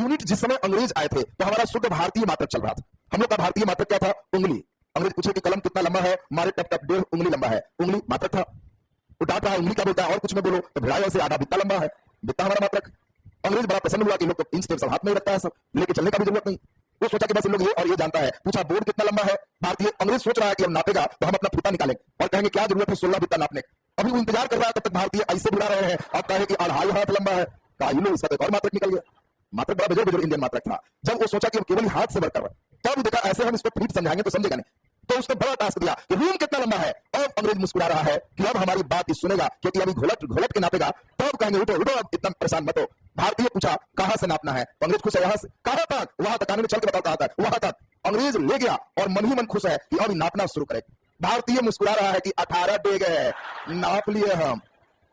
Unit जिस समय अंग्रेज आए थे तो हमारा शुद्ध भारतीय मात्रक चल रहा था। हम लोग का भारतीय मात्रक क्या था? उंगली। अंग्रेज पूछे कि कलम कितना लंबा है, हमारे टप टप 1.5 उंगली लंबा है, उंगली मात्रक था। तो डांट रहा है उंगली क्या बोलता है और कुछ में बोलो, तो भिड़ाई से आधा बित्ता लंबा है, बित्ता हमारा मात्रक। अंग्रेज बड़ा प्रसन्न हुआ कि लोग तो इंच टेप सब हाथ में रखता है, सब लेके चलने का भी जरूरत नहीं। वो सोचा कि बस इन लोग ये और ये जानता है। पूछा बोर्ड कितना लंबा है भारतीय? अंग्रेज सोच रहा है कि हम नापेगा तो हम अपना फीता निकालेंगे और कहेंगे क्या जरूरत है 16 बित्ता नापने। अभी वो इंतजार कर रहा है, तब तक भारतीय ऐसे बुला रहे हैं, अब कहे कि 2.5 हाथ लंबा है, कहा लो इसका तो और मात्रक निकल गया। मात्रक बड़ा बेजोड़ बेजोड़ इंडियन मात्रक था। जब वो सोचा कि हम केवल हाथ से वर्क कर रहे हैं, तब देखा ऐसे हम इसको फीट समझाएंगे तो समझेगा नहीं, तो उसने बड़ा टास्क दिया कि रूम कितना लंबा है। अब अंग्रेज मुस्कुरा रहा है कि अब हमारी बात ही सुनेगा, क्योंकि अभी घोलट घोलट के नापेगा, तब कहेंगे उठो उठो, अब इतना परेशान मत हो। भारतीय पूछा कहां से नापना है, तो अंग्रेज खुश है, यहां से। कहां तक? वहां तक। कानून चल के बताओ कहां तक? वहां तक। अंग्रेज ले गया और मन ही मन खुश है कि अब नापना शुरू करे। भारतीय मुस्कुरा रहा है कि 18 डेग है, नाप लिए हम।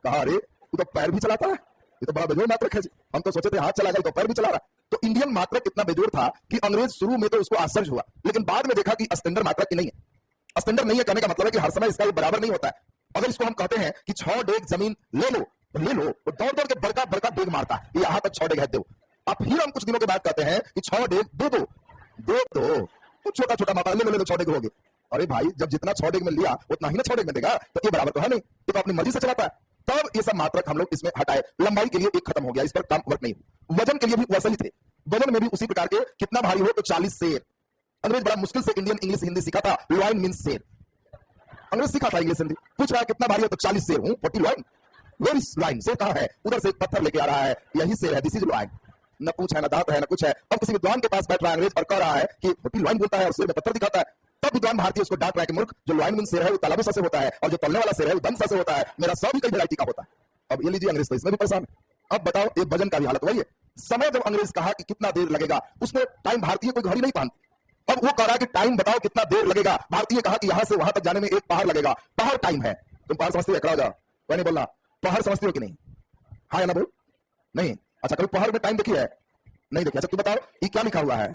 कहा अरे तू तो पैर भी चलाता है, ये तो बड़ा बेजोड़ मात्रक है जी। हम तो सोचे थे हाथ चला गया, तो पैर भी चला रहा। तो इंडियन मात्रक इतना बेजोड़ था कि अंग्रेज शुरू में तो उसको आश्चर्य हुआ, लेकिन बाद में देखा कि स्टैंडर्ड मात्रक की नहीं है। स्टैंडर्ड नहीं है कहने का मतलब है कि हर समय इसका बराबर नहीं होता है। अगर इसको हम कहते हैं कि 6 डेग जमीन ले लो, तो ले लो, तो दौड़ दौड़ के बड़का बड़का डेग मारता है, यहां तक 6 डेग है दो। अब फिर हम कुछ दिनों के बाद कहते हैं कि 6 डेग दे दो, दे दो, तो छोटा छोटा मात्रा ले लो 6 डेग हो गए। अरे भाई जब जितना 6 डेग में लिया उतना ही ना 6 डेग में देगा, तो ये बराबर तो है नहीं, ये तो अपनी मर्जी से चलाता है। तब ये सब मात्रक हम लोग इसमें हटाए। लंबाई के लिए एक खत्म हो गया, इस पर काम वर्क नहीं। वजन के लिए भी वैसे ही थे, वजन में भी उसी प्रकार के, कितना भारी हो तो 40 सेर। अंग्रेज बड़ा मुश्किल से इंडियन इंग्लिश हिंदी सीखा था, लॉइन मींस सेर। अंग्रेज सीखा था इंग्लिश हिंदी, पूछ रहा है कितना भारी हो तो 40 सेर हूं, 40 लॉइन। Where is lion? सेर कहां है? उधर से एक पत्थर लेके आ रहा है, यही सेर है, दिस इज लॉइन। न पूछ है, न दांत है, न कुछ है। अब किसी विद्वान के पास बैठ रहा है अंग्रेज और कह रहा है कि 40 लॉइन बोलता है और सिर में पत्थर दिखाता है। तब विद्वान भारतीय उसको डांट रहा है कि मूर्ख, जो लॉइन मींस सेर है वो तलबे से होता है, और जो तलने वाला सेर है वो दम से होता है, मेरा सब भी कई वैरायटी का होता है। अब ये लीजिए अंग्रेज तो इसमें भी परेशान है। अब बताओ एक वजन का भी हालत वही है। समय जब अंग्रेज कहा कि कितना देर लगेगा, उसमें टाइम, भारतीय कोई घड़ी नहीं पहनती। अब वो कह रहा है कि टाइम बताओ कितना देर लगेगा। भारतीय कहा कि यहां से वहां तक जाने में 1 पहाड़ लगेगा। पहाड़ टाइम है, तुम पहाड़ समझते हो? जाओ वह नहीं बोलना, पहाड़ समझते हो कि नहीं? हाँ या ना बोल? नहीं। अच्छा कभी पहाड़ में टाइम देखी है? नहीं देखी। अच्छा तुम बताओ ये क्या लिखा हुआ है?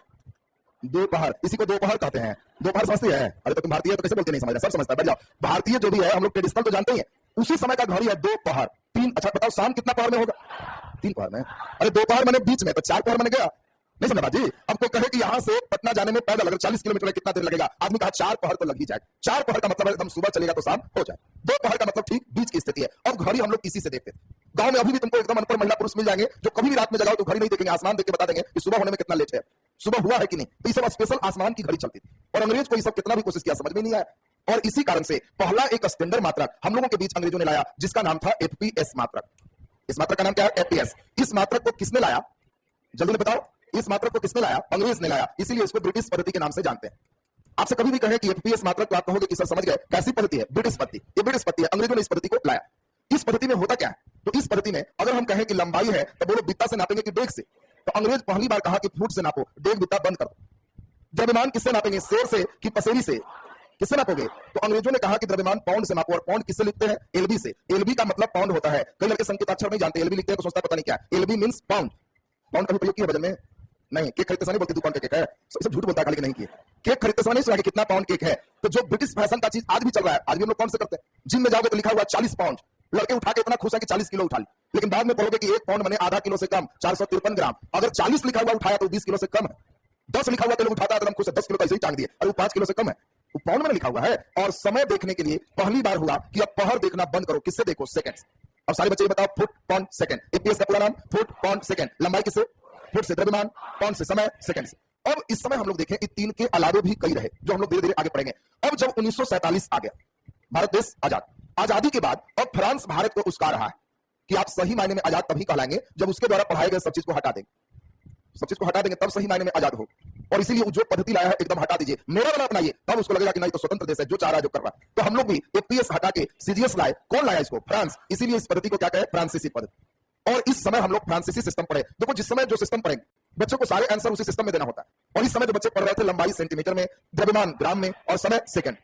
2 पहाड़, इसी को 2 पहाड़ कहते हैं। 2 पहाड़ समझती है? अरे तो तुम भारतीय तो कैसे बोलते नहीं समझ रहे? सब समझता है, बैठ जाओ। भारतीय जो भी है हम लोग ट्रेडिशनल तो जानते ही है, उसी समय का घड़ी है 2 पहाड़ 3। अच्छा बताओ शाम कितना पहाड़ में होगा? 3 पहाड़ में। अरे 2 पहाड़ मैंने बीच में, तो 4 पहाड़ मैंने गया, नहीं समझा बाजी? अब कोई कहे कि यहां से पटना जाने में पैदल अगर 40 किलोमीटर कितना देर लगेगा, आदमी कहा 4 पहाड़ तो लग ही जाए। 4 पहाड़ का मतलब एकदम सुबह चलेगा तो शाम हो जाए। 2 पहाड़ का मतलब ठीक बीच की स्थिति है। अब घड़ी हम लोग इसी से देखते थे। गांव में अभी भी तुमको एकदम अनपढ़ महिला पुरुष मिल जाएंगे जो कभी भी रात में जगाओ तो घड़ी नहीं देखेंगे, आसमान देख के बता देंगे कि सुबह होने में कितना लेट है, सुबह हुआ है कि नहीं। तो ये सब स्पेशल आसमान की घड़ी चलती थी, और अंग्रेज को ये सब कितना भी कोशिश किया समझ में नहीं आया। और इसी कारण से पहला एक स्टैंडर्ड मात्रक हम लोगों के बीच अंग्रेजों ने लाया, जिसका नाम था एफपीएस मात्रक। इस मात्रक का नाम क्या है? एफपीएस। इस मात्रक को किसने लाया? जल्दी बताओ, इस मात्रक को किसने लाया? अंग्रेज ने लाया, इसीलिए इसको ब्रिटिश पद्धति के नाम से जानते हैं। आपसे कभी भी कहे कि एफपीएस मात्रक, तो आप कहोगे कि सर समझ गए कैसी पद्धति है? ब्रिटिश पद्धति। ये ब्रिटिश पद्धति है, अंग्रेजों ने इस पद्धति को लाया। इस पद्धति में होता क्या है? तो इस पद्धति में अगर हम कहें कि लंबाई है तो बोलो बित्ता से नापेंगे कि डेग से? तो अंग्रेज पहली बार कहा कि फुट से नापो, डेग बित्ता बंद कर दो। द्रव्यमान किससे नापेंगे? सेर से कि पसेरी से? किससे नापोगे? तो अंग्रेजों ने कहा कि द्रव्यमान पाउंड से नापो, और पाउंड किससे लिखते हैं? एलबी से। एलबी का मतलब पाउंड होता है। कई लड़के संकेताक्षर नहीं जानते, एलबी लिखते हैं तो सोचता पता नहीं क्या। LB means pound. पाउंड कभी प्रयोग किया वजन में? नहीं। केक खरीदते समय बोलते दुकान पे केक है, सब झूठ बोलता है खाली कि नहीं किए। केक खरीदते समय नहीं सुना कि कितना पाउंड केक है। तो जो ब्रिटिश फैशन का चीज आज भी चल रहा है, आज भी हम लोग कौन से करते हैं? जिम में जाओगे तो लिखा हुआ 40 पाउंड, लड़के उठा के इतना खुश है कि 40 किलो उठा ली, लेकिन बाद में पढ़ोगे कि 1 पाउंड माने आधा किलो से कम, 453 ग्राम। अगर 40 लिखा हुआ उठाया तो 20 किलो से कम है। 10 लिखा हुआ तो लोग उठाता है तो हम खुश है, 10 किलो तो ऐसे ही टांग दिए, अरे वो 5 किलो से कम है, वो पाउंड में लिखा हुआ है। और समय देखने के लिए पहली बार हुआ कि अब पहर देखना बंद करो, किससे देखो? सेकंड्स। अब सारे बच्चे बताओ, फुट पाउंड सेकंड। एपीएस का पूरा नाम फुट पाउंड सेकंड। लंबाई किससे? फुट से द्रव्यमान, पाउंड से समय, सेकंड से। अब इस समय हम लोग देखें इन 3 के अलावे भी कई रहे जो हम लोग धीरे धीरे आगे पढ़ेंगे। अब जब 1947 आ गया, भारत देश आजाद, आजादी के बाद अब फ्रांस भारत को उस्का रहा है कि आप सही मायने में आजाद तभी कहलाएंगे जब उसके द्वारा पढ़ाए गए सब चीज को हटा देंगे। सब चीज को हटा देंगे तब सही मायने में आजाद हो। और इसीलिए जो पद्धति लाया है एकदम हटा दीजिए, मेरा वाला अपनाइए, तब उसको लगेगा कि नहीं तो स्वतंत्र देश है, जो चाह रहा है जो कर रहा है। तो हम लोग भी एपीएस हटा के सीजीएस लाए। कौन लाया इसको? फ्रांस। इसीलिए इस पद्धति को क्या कहे? फ्रांसीसी पद्धति। और इस समय हम लोग फ्रांसीसी सिस्टम पढ़े। देखो जिस समय जो सिस्टम पढ़ेंगे बच्चों को सारे आंसर उसी सिस्टम में देना होता है। और इस समय जो बच्चे पढ़ रहे थे लंबाई सेंटीमीटर में, द्रव्यमान ग्राम में, और समय सेकंड।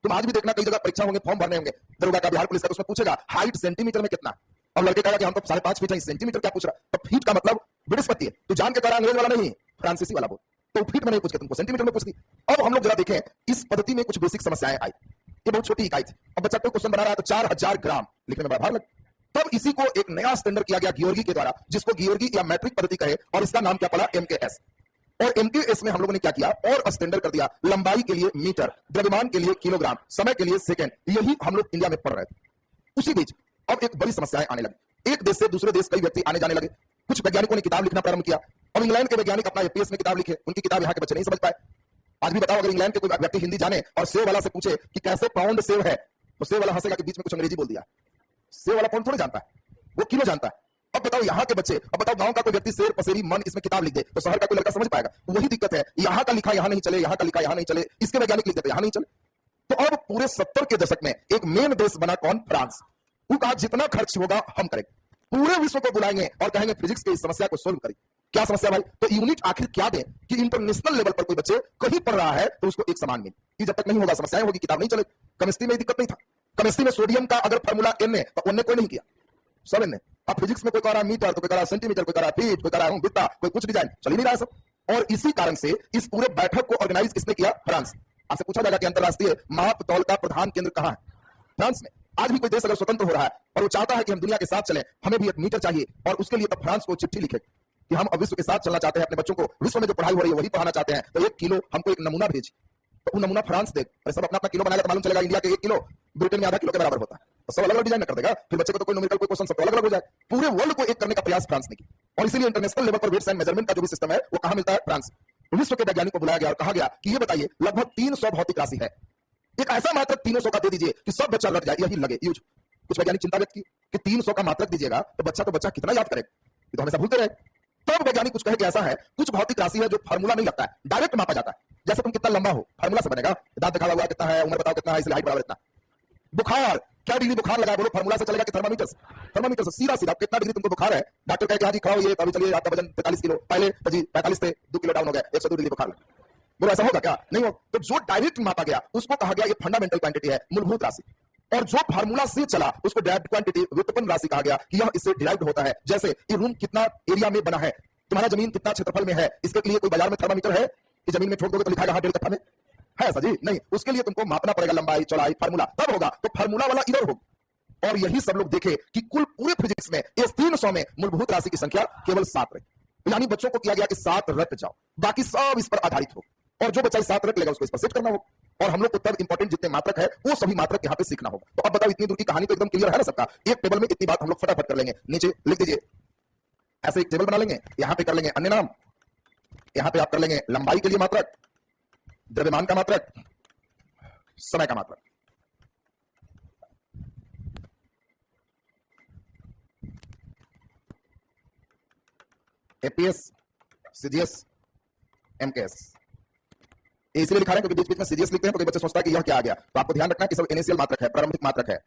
तुम आज भी देखना कई जगह परीक्षा होंगे, फॉर्म भरने होंगे, दरोगा का, बिहार पुलिस का, तो उसमें पूछेगा हाइट सेंटीमीटर में कितना। और लड़के कहेगा कि हम तो 5.5 फीट है, सेंटीमीटर क्या पूछ रहा? तो फीट का मतलब ब्रिटिश पद्धति है। तो जान के कह रहा अंग्रेज वाला नहीं, फ्रांसीसी वाला बोल। तो फीट में नहीं पूछ के तुमको सेंटीमीटर में पूछ दी। अब हम लोग जरा देखें इस पद्धति में कुछ बेसिक समस्याएं आई। ये बहुत छोटी इकाई थी। अब बच्चा कोई क्वेश्चन बना रहा है तो 4000 ग्राम लिखने में बड़ा भार लग, तब इसी को एक नया स्टैंडर्ड किया गया गियोर्गी के द्वारा, जिसको गियोर्गी या मैट्रिक पद्धति कहे, और इसका नाम क्या पड़ा, एमकेएस। और एमकेएस में हम लोगों ने क्या किया और स्टैंडर्ड कर दिया, लंबाई के लिए मीटर, द्रव्यमान के लिए किलोग्राम, समय के लिए सेकंड। यही हम लोग इंडिया में पढ़ रहे थे। उसी बीच अब एक बड़ी समस्याएं आने लगी। एक देश से दूसरे देश कई व्यक्ति आने जाने लगे। कुछ वैज्ञानिकों ने किताब लिखना प्रारंभ किया। अब इंग्लैंड के वैज्ञानिक अपना एपीएस में किताब लिखे, उनकी किताब यहाँ के बच्चे नहीं समझ पाए। आज भी बताओ, अगर इंग्लैंड के कोई व्यक्ति हिंदी जाने और सेव वाला से पूछे कि कैसे पाउंड सेव है, तो सेव वाला हंसेगा कि बीच में कुछ अंग्रेजी बोल दिया। सेव वाला पाउंड थोड़ी जानता है, वो किलो जानता है। अब बताओ यहाँ के बच्चे, अब बताओ गांव का कोई व्यक्ति शेर पसेरी मन इसमें किताब लिख दे, तो शहर का कोई लड़का समझ पाएगा? वही दिक्कत है, यहाँ का लिखा यहाँ नहीं चले, यहाँ का लिखा यहाँ नहीं चले, इसके वैज्ञानिक लिख देते यहाँ नहीं चले। तो अब पूरे 70 के दशक में एक मेन देश बना कौन, फ्रांस। वो कहा जितना खर्च होगा हम करेंगे, पूरे विश्व को बुलाएंगे और कहेंगे फिजिक्स की इस समस्या को सोल्व करें। क्या समस्या भाई? तो यूनिट आखिर क्या दें कि इंटरनेशनल लेवल पर कोई बच्चे कहीं पढ़ रहा है तो उसको एक समान मिले। कि जब तक नहीं होगा समस्याएं होगी, किताब नहीं चले। केमिस्ट्री में दिक्कत नहीं था, केमिस्ट्री में सोडियम का अगर फार्मूला एन है तो उनने कोई नहीं किया, सब एन। अब फिजिक्स में कोई कह रहा मीटर, तो कोई कह रहा सेंटीमीटर, कोई कह रहा फीट, कोई कह रहा बित्ता, कोई कुछ डिजाइन, चल ही नहीं रहा सब। और इसी कारण से इस पूरे बैठक को ऑर्गेनाइज किसने किया, फ्रांस। आपसे पूछा जाएगा कि अंतरराष्ट्रीय माप तौल का प्रधान केंद्र कहां है, फ्रांस में। आज भी कोई देश अगर स्वतंत्र हो रहा है और वो चाहता है कि हम दुनिया के साथ चलें, हमें भी एक मीटर चाहिए, और उसके लिए तब फ्रांस को चिट्ठी लिखे कि हम अब विश्व के साथ चलना चाहते हैं, अपने बच्चों को विश्व में जो पढ़ाई हो रही है वही पढ़ाना चाहते हैं, तो 1 किलो हमको एक नमूना भेज। तो वो नमूना फ्रांस देख, सब अपना अपना किलो बनाएगा तो मालूम चलेगा इंडिया के 1 किलो ब्रिटेन में आधा किलो के बराबर होता है, तो सब अलग अलग डिजाइन कर देगा। फिर बच्चे को तो कोई न्यूमेरिकल कोई क्वेश्चन सब अलग अलग हो जाए। पूरे वर्ल्ड को एक करने का प्रयास फ्रांस ने किया, और इसीलिए इंटरनेशनल लेवल पर वेट्स एंड मेजरमेंट का जो भी सिस्टम है वो कहां मिलता है, फ्रांस। विश्व के वैज्ञानिक को बुलाया गया और कहा गया कि ये बताइए लगभग 300 भौतिक राशि है, एक ऐसा मात्रक 300 का दे दीजिए कि सब बच्चा रट जाए, यही लगे यूज। कुछ वैज्ञानिक चिंता व्यक्त की कि 300 का मात्रक दीजिएगा तो बच्चा कितना याद करेगा, ये तो हमेशा भूलते रहे। तब वैज्ञानिक कुछ कहे कि ऐसा है, कुछ भौतिक राशि है जो फार्मूला नहीं लगता है, डायरेक्ट मापा जाता है। जैसे तुम कितना लंबा हो फार्मूला से बनेगा, दांत दिखा हुआ कितना है, उम्र बताओ कितना है, इसलिए हाइट बराबर इतना। बुखार, क्या डिग्री बुखार लगा, बोलो फार्मूला से चलेगा कि थर्मामीटर से? थर्मामीटर से सीधा सीधा कितना डिग्री तुमको बुखार है, डॉक्टर कहे कि हाँ जी खाओ ये, तो अभी चलिए आपका वजन 45 किलो, पहले तो जी 45 थे 2 किलो डाउन हो गया, 102 डिग्री बुखार लगा। बोलो ऐसा होगा क्या? नहीं हो। तो जो डायरेक्ट मापा गया उसको कहा गया ये फंडामेंटल क्वांटिटी है, मूलभूत राशि। और जो फार्मूला से चला उसको डायरेक्ट क्वांटिटी, व्युत्पन्न राशि कहा गया कि यह इससे डिराइव्ड होता है। जैसे ये रूम कितना एरिया में बना है, तुम्हारा जमीन कितना क्षेत्रफल में है, इसके लिए कोई बाजार में थर्मामीटर है कि जमीन में छोड़ दोगे तो लिखा है 1.5 कट्ठा में है ऐसा जी? नहीं, उसके लिए तुमको मापना पड़ेगा लंबाई चौड़ाई, फार्मूला, तब होगा। तो फार्मूला वाला इधर होगा। और यही सब लोग देखे कि कुल पूरे फिजिक्स में इस 300 में मूलभूत राशि की संख्या केवल 7 रही। यानी बच्चों को किया गया कि 7 रट जाओ, बाकी सब इस पर आधारित हो, और जो बच्चा 7 रट लेगा उसको इस पर सेट करना होगा। और हम लोग को तब इंपॉर्टेंट जितने मात्रक है वो सभी मात्रक यहाँ पे सीखना होगा। तो अब बताओ, इतनी दूर की कहानी तो एकदम क्लियर है ना सबका? एक टेबल में इतनी बात हम लोग फटाफट कर लेंगे। नीचे लिख दीजिए, ऐसे एक टेबल बना लेंगे, यहां पे कर लेंगे अन्य नाम, यहां पे आप कर लेंगे लंबाई के लिए मात्रक, द्रव्यमान का मात्रक, समय का मात्रक। APS, CGS, MKS. इसलिए लिखा रहे हैं क्योंकि बीच बीच में सीजीएस लिखते हैं तो कई बच्चे सोचता है कि यह क्या आ गया। तो आपको ध्यान रखना है कि सब इनिशियल मात्रक है, प्रारंभिक मात्रक है।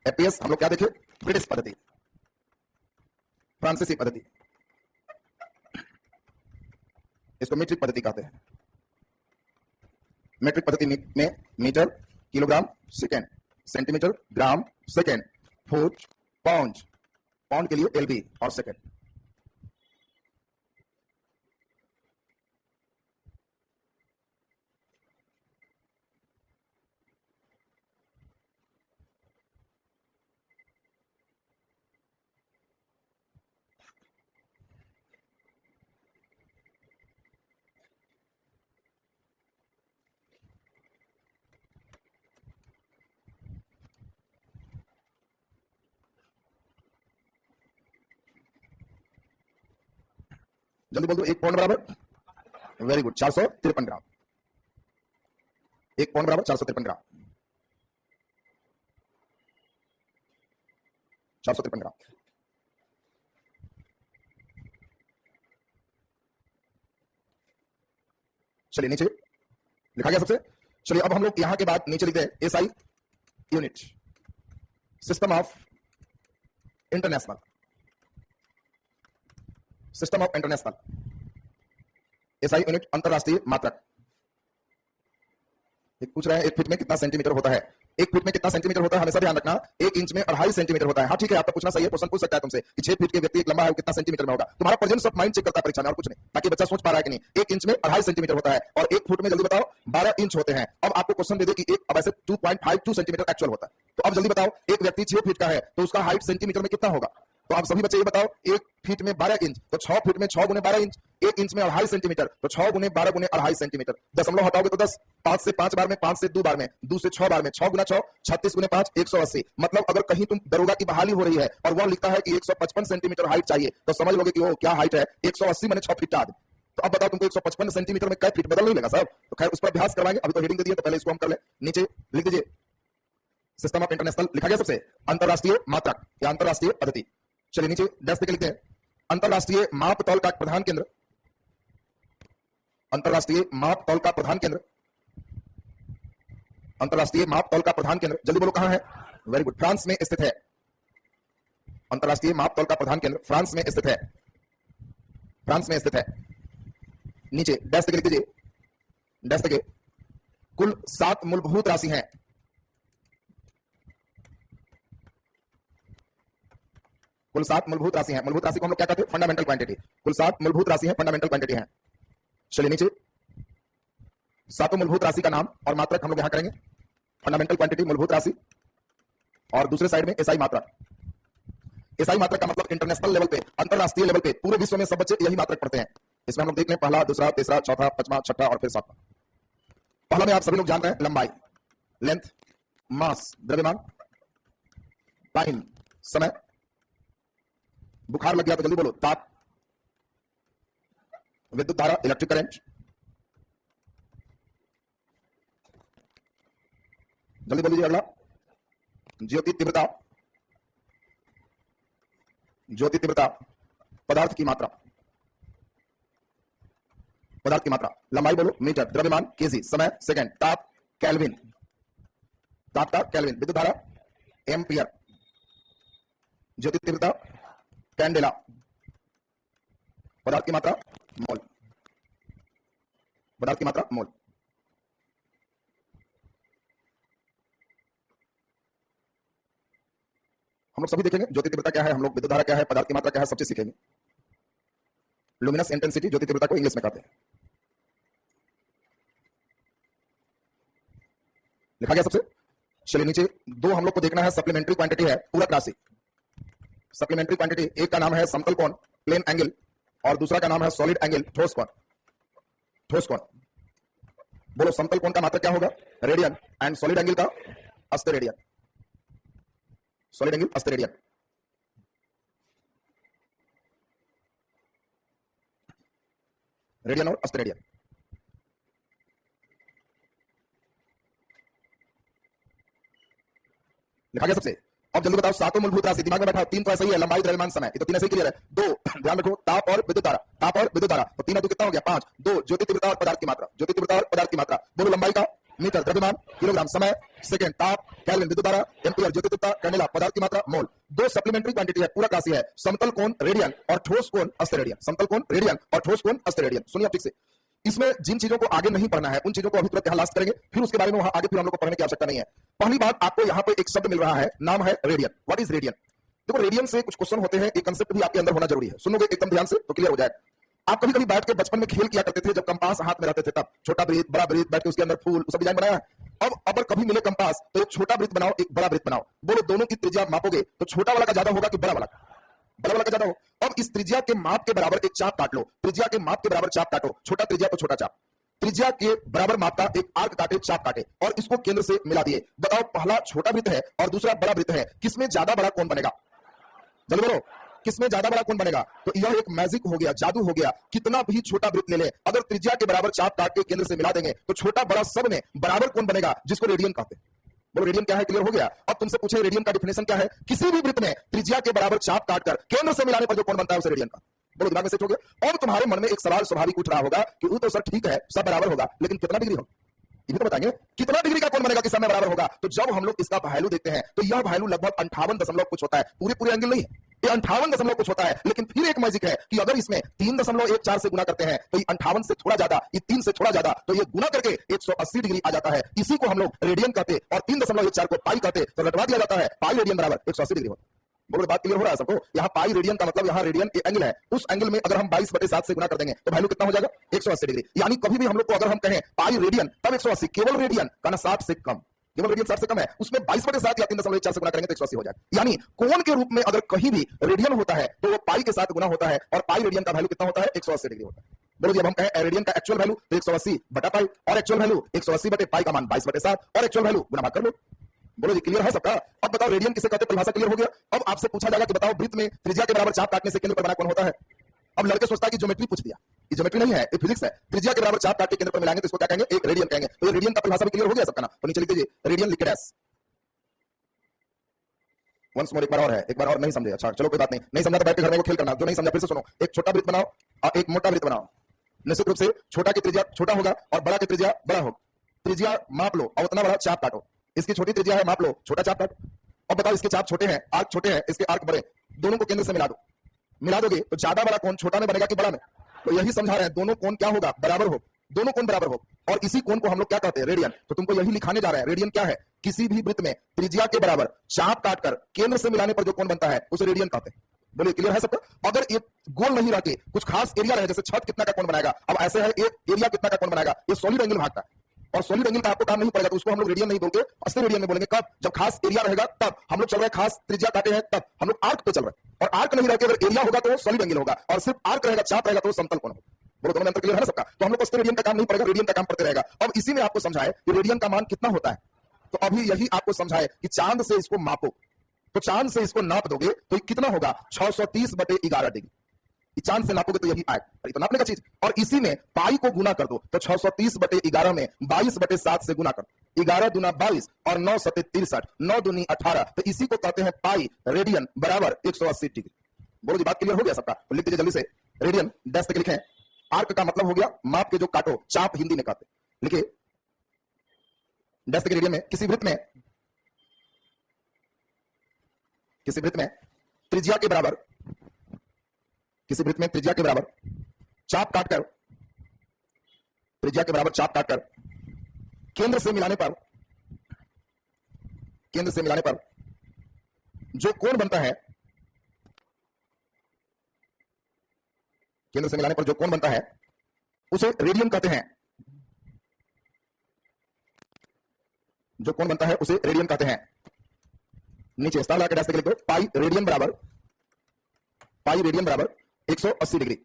एपीएस हम लोग क्या देखे, ब्रिटिश पद्धति, फ्रांसीसी पद्धति, इसको मीट्रिक पद्धति कहते हैं। मीट्रिक पद्धति में मीटर, किलोग्राम, सेकेंड, सेंटीमीटर, ग्राम, सेकेंड, फुट, पाउंड, पाउंड के लिए एलबी और सेकेंड। जल्दी बोल दो, 1 पाउंड बराबर, वेरी गुड, 453 ग्राम। 1 पाउंड बराबर 453 ग्राम, 453 ग्राम। चलिए नीचे लिखा गया सबसे। चलिए अब हम लोग यहां के बाद नीचे लिखते हैं SI unit, system of international, system of international, SI unit अंतरराष्ट्रीय मात्रक। एक पूछ रहे हैं 1 फीट में कितना सेंटीमीटर होता है, एक फीट में कितना सेंटीमीटर होता है हमेशा ध्यान रखना, 1 इंच में 2.5 सेंटीमीटर होता है। हाँ ठीक है, आपका पूछना सही है, क्वेश्चन पूछ सकता है तुमसे कि 6 फीट के व्यक्ति एक लंबा है, वो कितना सेंटीमीटर में होगा। तुम्हारा प्रेजेंस ऑफ माइंड चेक करता है परीक्षा में और कुछ नहीं, ताकि बच्चा सोच पा रहा है कि नहीं। 1 इंच में 2.5 सेंटीमीटर होता है और 1 फुट में जल्दी बताओ 12 इंच होते हैं। अब आपको क्वेश्चन दे दे कि एक, अब ऐसे 2.52 सेंटीमीटर एक्चुअल होता है, तो अब जल्दी बताओ एक व्यक्ति 6 फीट का है तो उसका हाइट सेंटीमीटर में कितना होगा। तो आप सभी बच्चे ये बताओ, 1 फीट में 12 इंच तो 6 फीट में 6 गुने 12 इंच, 1 इंच में 2.5 सेंटीमीटर तो 6 गुने 12 गुने 2.5 सेंटीमीटर। दशमलव हटाओगे तो 10, 5 से 5 बार में, 5 से 2 बार में, 2 से 6 बार में, 6 गुना 6 36 गुने 5 180। मतलब अगर कहीं तुम दरोगा की बहाली हो रही है और वह लिखता है कि 155 सेंटीमीटर हाइट चाहिए, तो समझ लोगे कि वो क्या हाइट है, 180 माने 6 फीट का आदमी। तो अब बताओ तुमको 155 सेंटीमीटर में कै फीट बदल नहीं लगा साहब। तो खैर उस पर अभ्यास करवाएंगे, अभी तो हेडिंग दे दिया तो पहले इसको हम कर ले। नीचे लिख दीजिए सिस्टम ऑफ इंटरनेशनल, लिखा गया सबसे अंतरराष्ट्रीय मात्रक या अंतरराष्ट्रीय पद्धति। चलिए नीचे डैश देके लिखते हैं अंतरराष्ट्रीय माप तौल का प्रधान केंद्र, अंतरराष्ट्रीय माप तौल का प्रधान केंद्र, अंतरराष्ट्रीय माप तौल का प्रधान केंद्र, जल्दी बोलो कहां है। वेरी गुड, फ्रांस में स्थित है। अंतरराष्ट्रीय माप तौल का प्रधान केंद्र फ्रांस में स्थित है, फ्रांस में स्थित है। नीचे डैश देके लिख दीजिए, डैश देके कुल 7 मूलभूत राशि हैं, कुल 7 मूलभूत राशि हैं। मूलभूत राशि को हम लोग क्या कहते हैं, फंडामेंटल क्वांटिटी। कुल 7 मूलभूत राशि हैं, फंडामेंटल क्वांटिटी हैं। चलिए नीचे 7 मूलभूत राशि का नाम और मात्रक हम लोग यहां करेंगे, फंडामेंटल क्वांटिटी मूलभूत राशि, और दूसरे साइड में एसआई मात्रक। एसआई मात्रक का मतलब इंटरनेशनल लेवल पे, अंतरराष्ट्रीय लेवल पे पूरे विश्व में सब बच्चे यही मात्रक पढ़ते हैं। इसमें हम लोग देख लें पहला, दूसरा, तीसरा, चौथा, पांचवा, छठा और फिर सातवां। पहला में आप सभी लोग जानते हैं लंबाई, लेंथ, मास द्रव्यमान, टाइम समय, बुखार लग गया तो जल्दी बोलो ताप, विद्युत धारा इलेक्ट्रिक करंट, जल्दी बोलिए अगला ज्योति तीव्रता, ज्योति तीव्रता, पदार्थ की मात्रा, पदार्थ की मात्रा, लंबाई बोलो मीटर, द्रव्यमान केजी, समय सेकंड, ताप केल्विन, ताप का केल्विन, विद्युत धारा एम्पियर, ज्योति तीव्रता कैंडेला, पदार्थ की मात्रा मोल, पदार्थ की मात्रा मोल। हम लोग सभी देखेंगे ज्योति तीव्रता क्या है, हम लोग विद्युत धारा क्या है, पदार्थ की मात्रा क्या है, सब चीज सीखेंगे। लुमिनस इंटेंसिटी ज्योति तीव्रता को इंग्लिश में कहते हैं। लिखा गया सबसे। चलिए नीचे 2 हम लोग को देखना है, सप्लीमेंट्री क्वांटिटी है पूरक राशि। सप्लीमेंट्री क्वांटिटी, एक का नाम है समतल कोण प्लेन एंगल और दूसरा का नाम है सॉलिड एंगल ठोस कोण, ठोस कोण। बोलो समतल कोण का मात्रक क्या होगा, रेडियन, एंड सॉलिड एंगल का अस्टेरेडियन, सॉलिड एंगल अस्टेरेडियन। रेडियन और अस्टेरेडियन। लिखा गया सबसे। अब जल्दी बताओ 7 मूलभूत राशि, दिमाग में बैठाओ, 3 तो ऐसा ही है, लंबाई द्रव्यमान समय, ये तो 3 ऐसे ही क्लियर है। 2 ध्यान रखो, ताप और विद्युत धारा, ताप और विद्युत धारा, तो 3 तो कितना हो गया 5। 2 ज्योति तीव्रता और पदार्थ की मात्रा, ज्योति तीव्रता और पदार्थ की मात्रा। बोलो लंबाई का मीटर, द्रव्यमान किलोग्राम, समय सेकंड, ताप केल्विन, विद्युत धारा एम्पियर, ज्योति तीव्रता कैंडेला, पदार्थ की मात्रा मोल। 2 सप्लीमेंट्री क्वांटिटी है, पूरक राशि है, समतल कोण रेडियन और ठोस कोण अस्टेरेडियन, समतल कोण रेडियन और ठोस कोण अस्टेरेडियन। सुनिए ठीक से, इसमें जिन चीजों को आगे नहीं पढ़ना है उन चीजों को अभी तुरंत यहां लास्ट करेंगे, फिर उसके बारे में वहां आगे फिर हम लोग को पढ़ने की आवश्यकता नहीं है। पहली बात, आपको यहां पे एक शब्द मिल रहा है, नाम है रेडियन। What is radian? देखो रेडियन से कुछ क्वेश्चन होते हैं, एक कंसेप्ट भी आपके अंदर होना जरूरी है, सुनोगे एकदम ध्यान से तो क्लियर हो जाएगा। आप कभी कभी बैठ के बचपन में खेल किया करते थे, जब कंपास हाथ में रहते थे तब, छोटा वृत्त बड़ा वृत्त, बैठ के उसके अंदर फूल सब डिजाइन बनाया है। अब अगर कभी मिले कंपास तो एक छोटा वृत्त बनाओ, एक बड़ा वृत्त बनाओ, बोलो दोनों की त्रिज्या मापोगे तो छोटा वाला का ज्यादा होगा कि बड़ा वाला का? बड़ा वाला का ज्यादा हो। अब इस त्रिज्या के माप के बराबर एक चाप काट लो, त्रिज्या के माप के बराबर चाप काटो, छोटा त्रिज्या तो छोटा चाप, त्रिज्या के बराबर माप का एक आर्क काटे, चाप काटे और इसको केंद्र से मिला दिए। बताओ पहला छोटा वृत्त है और दूसरा बड़ा वृत्त है, किसमें ज्यादा बड़ा कोण बनेगा? जल्दी बोलो, किसमें ज्यादा बड़ा कोण बनेगा? तो यह एक मैजिक हो गया, जादू हो गया। कितना भी छोटा वृत्त ले ले, अगर त्रिज्या के बराबर चाप काट के केंद्र से मिला देंगे तो छोटा बड़ा सब में बराबर कोण बनेगा, जिसको रेडियन कहते हैं। बोलो रेडियन क्या है, क्लियर हो गया? अब तुमसे पूछे रेडियन का डिफिनेशन क्या है? किसी भी वृत्त में त्रिज्या के बराबर चाप काटकर केंद्र से मिलाने पर जो कोण बनता है उसे रेडियन का। बोलो दिमाग में सेट हो गया? और तुम्हारे मन में एक सवाल स्वाभाविक उठ रहा होगा कि वो तो सर ठीक है सब बराबर होगा, लेकिन कितना डिग्री हो, ये भी तो बताएंगे, कितना डिग्री का कोण बनेगा कि सब में बराबर होगा? तो जब हम लोग इसका वैल्यू देखते हैं तो यह वैल्यू लगभग 58 दशमलव कुछ होता है, पूरे एंगल नहीं है, ये 58 कुछ होता है। लेकिन फिर एक मैजिक है कि अगर इसमें 3.14 से गुना करते हैं तो ये 58 से थोड़ा ज्यादा, ये 3 से थोड़ा ज्यादा, तो ये गुना करके 180 डिग्री आ जाता है। इसी को हम लोग रेडियन कहते और 3.14 को पाई कहते, तो रटवा दिया जाता है पाई रेडियन बराबर 180 डिग्री होता है। बोलो बात क्लियर हो रहा है सबको? यहाँ पाई रेडियन का मतलब यहाँ रेडियन एक एंगल है, उस एंगल में अगर हम 22/7 से गुना कर देंगे तो वैल्यू कितना हो जाएगा? 180 डिग्री। यानी कभी भी हम लोग को अगर हम कहें पाई रेडियन तब 180, केवल रेडियन का ना 60 से कम, केवल रेडियन 60 से कम है, उसमें 22/7 या 3.4 से गुना करेंगे तो 180 हो जाएगा। यानी कोण के रूप में अगर कहीं भी रेडियन होता है तो वो पाई के साथ गुना होता है, और पाई रेडियन का वैल्यू कितना होता है? 180 डिग्री होता है। बोलो जी, अब हम कहें रेडियन का एक्चुअल वैल्यू तो 180 बटा पाई, और एक्चुअल वैल्यू 180 बटे पाई का मान 22/7, और एक्चुअल वैल्यू गुना भाग कर लो। बोलो जी, क्लियर है सबका? अब बताओ रेडियन किसे कहते हैं, परिभाषा क्लियर हो गया। अब आपसे पूछा जाएगा कि बताओ वृत्त में त्रिज्या के बराबर चाप काटने से केंद्र पर बना कौन होता है? अब लड़के सोचता है कि ज्योमेट्री पूछ दिया, ये ज्योमेट्री नहीं है, ये फिजिक्स है। त्रिज्या के बराबर चाप काट के केंद्र पर मिलाएंगे तो इसको क्या कहेंगे? एक रेडियन कहेंगे। तो ये रेडियन का परिभाषा भी क्लियर हो गया सबका ना? तो नीचे लिख दीजिए रेडियन लिख डैश। वंस मोर, एक बार और है, एक बार और नहीं समझे, अच्छा चलो कोई बात नहीं, नहीं समझा तो बैठ के घर में खेल करना, जो नहीं समझा फिर से सुनो। एक छोटा वृत्त बनाओ और एक मोटा वृत्त बनाओ। निश्चित रूप से छोटा की त्रिज्या छोटा होगा और बड़ा की त्रिज्या बड़ा होगा। त्रिज्या माप लो और उतना बड़ा चाप काटो। इसकी छोटी त्रिज्या है, माप लो, छोटा चाप काटो। अब बताओ इसके चाप छोटे हैं, आर्क छोटे हैं, इसके आर्क बड़े, दोनों को केंद्र से मिला दो। मिला दोगे तो ज्यादा बड़ा कोण छोटा में बनेगा कि बड़ा में? तो यही समझा रहे हैं, दोनों कोण क्या होगा? बराबर हो, दोनों कोण बराबर हो, और इसी कोण को हम लोग क्या कहते हैं? रेडियन। तो तुमको यही लिखाने जा रहे हैं। रेडियन क्या है? किसी भी वृत्त में त्रिज्या के बराबर चाप काटकर केंद्र से मिलाने पर जो कोण बनता है उसे रेडियन कहते हैं। बोलिए क्लियर है सबका? अगर एक गोल नहीं रहते, कुछ खास एरिया रहे, जैसे छत कितना का कोण बनाएगा, अब ऐसे है एक एरिया कितना का कोण बनाएगा, ये सॉलिड एंगल भागता है, और सॉलिड एंगल का आपको काम नहीं पड़ेगा, तो उसको हम लोग रेडियन नहीं बोलते, अस्तर रेडियन में बोलेंगे। कब? जब खास एरिया रहेगा तब। हम लोग चल रहे खास त्रिज्या काटे हैं तब हम लोग आर्क पे चल रहे हैं, और आर्क नहीं रहते, अगर एरिया होगा तो सॉलिड एंगल होगा, और सिर्फ आर्क रहेगा, चाप रहेगा तो समतल कोण होगा। बोलो दोनों में अंतर क्लियर है ना सबका? तो हम लोग अस्तर रेडियन का काम नहीं पड़ेगा, रेडियन का काम पड़ते रहेगा। अब इसी में आपको समझाए कि रेडियन का मान कितना होता है, तो अभी यही आपको समझाए कि चांद से इसको मापो, तो चांद से इसको नाप दोगे तो ये कितना होगा? 630/11 डिग्री। चांद से नापोगे तो यही आएगा, तो नापने का चीज। और इसी में पाई को गुना कर दो, तो 630/11 में 22/7 से गुना कर दो। 11 दूना 22 और 9 सते 63, 9 दूनी 18, तो इसी को कहते हैं पाई रेडियन बराबर 180 डिग्री। बोलो जी, बात क्लियर हो गया सबका? तो लिख दीजिए जल्दी से, रेडियन डैश तक लिखें। आर्क का मतलब हो गया माप के जो काटो, चाप हिंदी में कहते। लिखिए डैश तक रेडियन में किसी वृत्त में त्रिज्या के बराबर, किसी वृत्त में त्रिज्या के बराबर चाप काटकर, त्रिज्या के बराबर चाप काटकर केंद्र से मिलाने पर जो कोण बनता है, केंद्र से मिलाने पर जो कोण बनता है उसे रेडियन कहते हैं। जो कोण बनता है उसे रेडियन कहते हैं। नीचे स्टार लगा के डैश लिख दो, पाई रेडियन बराबर 180 डिग्री।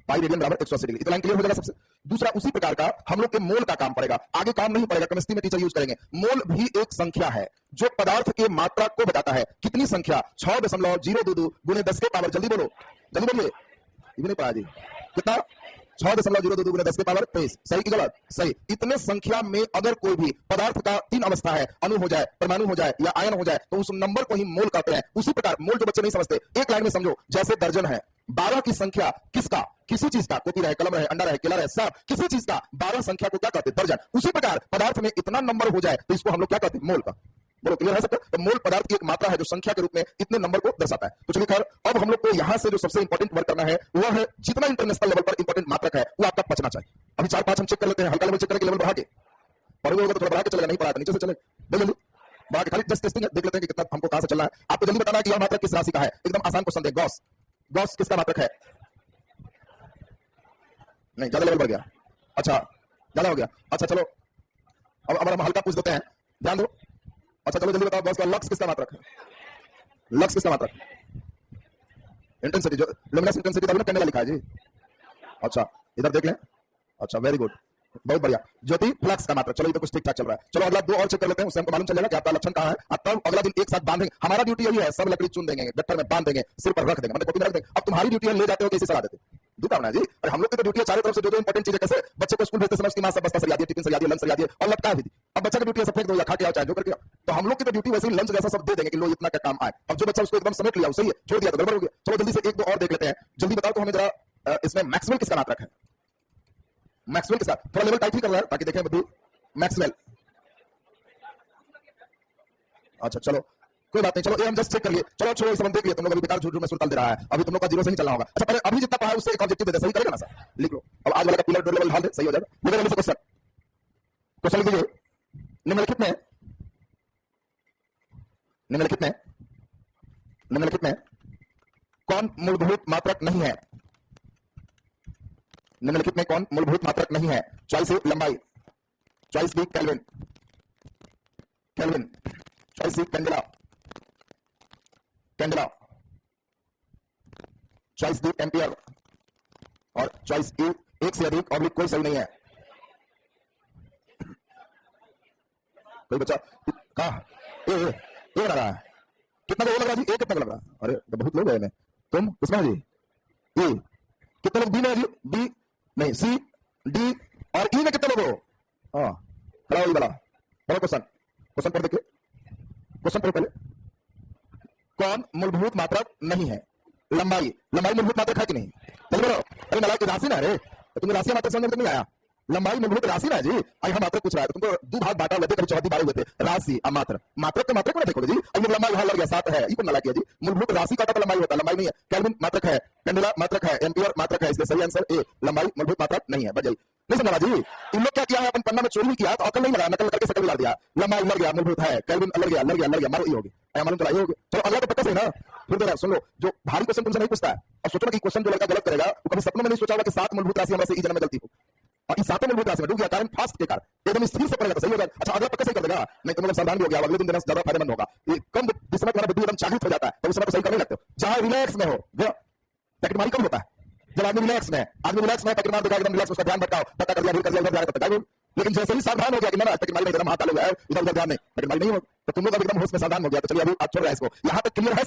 पाई रेडियन बराबर 180 डिग्री। तो लाइन क्लियर हो जाएगा सबसे। दूसरा, उसी प्रकार का हम लोग के मोल का काम पड़ेगा, आगे काम नहीं पड़ेगा, केमिस्ट्री में टीचर यूज करेंगे। मोल भी एक संख्या है जो पदार्थ के मात्रा को बताता है। कितनी संख्या? 6.022 गुणे 10 के पावर, जल्दी बोलो, जल्दी बोलिए, ये भी नहीं पढ़ा जी, कितना? 6.022 गुणे 10 के पावर 23। सही कि गलत? सही। इतने संख्या में अगर कोई भी पदार्थ का 3 अवस्था है, अणु हो जाए, परमाणु हो जाए या आयन हो जाए, तो उस नंबर को ही मोल कहते हैं। उसी प्रकार मोल जो बच्चे नहीं समझते, एक लाइन में समझो, जैसे दर्जन है, 12 की संख्या किसका? किसी चीज का, कॉपी रहे, कलम रहे, अंडा रहे, केला रहे, सब किसी चीज का 12 संख्या को क्या कहते हैं? दर्जन। उसी प्रकार पदार्थ में इतना नंबर हो जाए तो इसको हम लोग क्या कहते हैं? मोल का। बोलो क्लियर है सबका? तो मोल पदार्थ की एक मात्रा है जो संख्या के रूप में इतने नंबर को दर्शाता है। तो चलिए खैर, अब हम लोग को यहां से जो सबसे इंपॉर्टेंट वर्क करना है वह है, जितना इंटरनेशनल लेवल पर इंपॉर्टेंट मात्रक है वो आपका पचना चाहिए। अभी 4-5 हम चेक कर लेते हैं, हल्का लेवल चेक करके लेवल बढ़ा के पढ़ोगे होगा तो थोड़ा बढ़ा के चलेगा, नहीं पढ़ा तो नीचे से चले, जल्दी बढ़ा के खाली जस्ट टेस्टिंग देख लेते हैं कि कितना हमको कहां से चलना है। आपको जल्दी बताना है कि यह मात्रक किस राशि का है। एकदम आसान क्वेश्चन दे, गॉस। गॉस किसका मात्रक है? नहीं, ज्यादा लेवल बढ़ गया, अच्छा ज्यादा हो गया, अच्छा चलो अब हम हल्का पूछ देते हैं, ध्यान दो। अच्छा चलो जल्दी बताओ, गॉस का लक्स किसका मात्रक है? लक्स किसका मात्रक? इंटेंसिटी, जो लुमिनस इंटेंसिटी तभी ना कैंडल लिखा है जी। अच्छा इधर देख लें, अच्छा वेरी गुड, बहुत बढ़िया। ज्योति फ्लक्स का मात्रक। चलो ये तो कुछ ठीक ठाक चल रहा है। चलो अगला 2 और चेक कर लेते हैं, उससे हमको मालूम चल जाएगा कि आपका लक्षण कहां है। अब तब अगला दिन एक साथ बांधेंगे। हमारा ड्यूटी यही है, सब लकड़ी चुन देंगे, गट्टर में बांध देंगे, सिर पर रख देंगे, मतलब कॉपी में रख देंगे। अब तुम्हारी ड्यूटी है, ले जाते हो कैसे सलाह देते दुकान जी। और हम लोग की तो ड्यूटी है चारों तरफ से जो इंपॉर्टेंट चीजें, कैसे बच्चे को स्कूल भेजते समय उसकी मां सब बस्ता सरिया दिए, टिफिन सरिया दिए, लंच सरिया दिए और लटका भी दी। अब बच्चा की ड्यूटी है सब फेंक दो या खा के आओ, चाहे जो करके आओ। तो हम लोग की तो ड्यूटी वैसे ही लंच जैसा सब दे देंगे कि लो इतना का काम आए। अब जो बच्चा उसको एकदम समेट लिया, सही है, छोड़ दिया तो गड़बड़ हो गया। चलो जल्दी से 1-2 और देख लेते हैं, जल्दी बताओ तो हमें जरा, इसमें मैक्सवेल किसका मात्रक है? मैक्सवेल के साथ थोड़ा लेवल टाइट ही कर रहा है ताकि देखें बद्दू। मैक्सवेल, अच्छा चलो कोई बात नहीं, चलो ये हम जस्ट चेक कर लिए, चलो छोड़ो इस देख लिए, तुम लोग अभी बेकार झूठ झूठ में सुल्तान दे रहा है, अभी तुम लोग का जीरो से ही चलना होगा। अच्छा पहले अभी जितना पढ़ा है उससे एक ऑब्जेक्टिव दे दे, सही करेगा ना सर? लिख लो अब आज वाला का पिलर डोर लेवल ढाल दे, सही हो जाएगा। लिखो जल्दी से क्वेश्चन, क्वेश्चन लिख दीजिए। निम्नलिखित में कौन मूलभूत मात्रक नहीं है? निम्नलिखित में कौन मूलभूत मात्रक नहीं है? चॉइस ए लंबाई, चॉइस बी केल्विन, चॉइस सी कैंडेला, चॉइस डी एम्पियर, और चॉइस ए एक से अधिक और कोई सही नहीं है। कोई बच्चा कहा ए लग रहा है, कितना लग रहा है जी? ए कितना लग रहा है? अरे तो बहुत लोग हैं, तुम किसमें जी? ए कितने लोग? बी में जी? बी नहीं, सी डी और ई में कितने लोग हो? हाँ खड़ा वाला पढ़ो क्वेश्चन पढ़ देखिए, क्वेश्चन पढ़ो पहले। कौन मूलभूत मात्रक नहीं है? लंबाई मूलभूत मात्रक है कि नहीं? चलो बोलो। अरे नालायक राशि ना, अरे तुम्हें राशि मात्रक समझ में नहीं आया? लंबाई मूलभूत राशि ना जी। आई हम मात्रक पूछ रहा है तो तुमको दो भाग बांटा हुए थे, कभी चौथी बार हुए थे, राशि और मात्रक तो मात्रक को देखोगे जी। अब लंबाई वहां लग गया 7 है, ये कौन नालायक है जी? मूलभूत राशि का तो लंबाई होता है, लंबाई नहीं है। केल्विन मात्रक है, कैंडेला मात्रक है, एम्पियर मात्रक है, इसलिए सही आंसर ए, लंबाई मूलभूत मात्रक नहीं है। बजाई नहीं समझा जी? इन लोग क्या किया है, अपन पन्ना में चोरी किया तो अकल नहीं लगा, नकल करके सकल लगा दिया। लंबाई लग गया, मूलभूत है, केल्विन लग गया, मारो ये होगी, मालूम चला ये होगी। चलो अगला तो पक्का सही ना। फिर देना सुन लो, जो भारी क्वेश्चन तुमसे नहीं पूछता है, और सोचो ना कि क्वेश्चन जो लड़का गलत करेगा वो कभी सपनों में नहीं सोचा होगा कि 7 मूलभूत राशि हमारे से जन्म में गलती हो, और इस 7 मूलभूत राशि में डूब गया, कारण फास्ट के कारण एकदम स्थिर से पड़ेगा तो सही होगा। अच्छा अगला पक्का सही कर देगा, नहीं तो मतलब सावधान भी हो गया, अगले दिन देना ज्यादा फायदेमंद होगा। ये कम जिस समय तुम्हारा बुद्धि एकदम चालित हो जाता है तो उस समय तो सही करने लगते हो, चाहे रिलैक्स में हो। पैकेट मारी कब होता है? जब आदमी रिलैक्स में, पैकेट मार देगा एकदम रिलैक्स, उसका ध्यान भटकाओ, पता कर दिया, उधर जा रहा है, लेकिन जैसे ही सावधान हो गया कि ना पैकेट मारी नहीं, हाथ आ गया, इधर ध्यान नहीं, पैकेट मारी नहीं हो, तो तुम लोग एकदम होश में सावधान हो गया। तो चलिए अभी आप छोड़ रहे हैं इसको, यहां तक क्लियर है?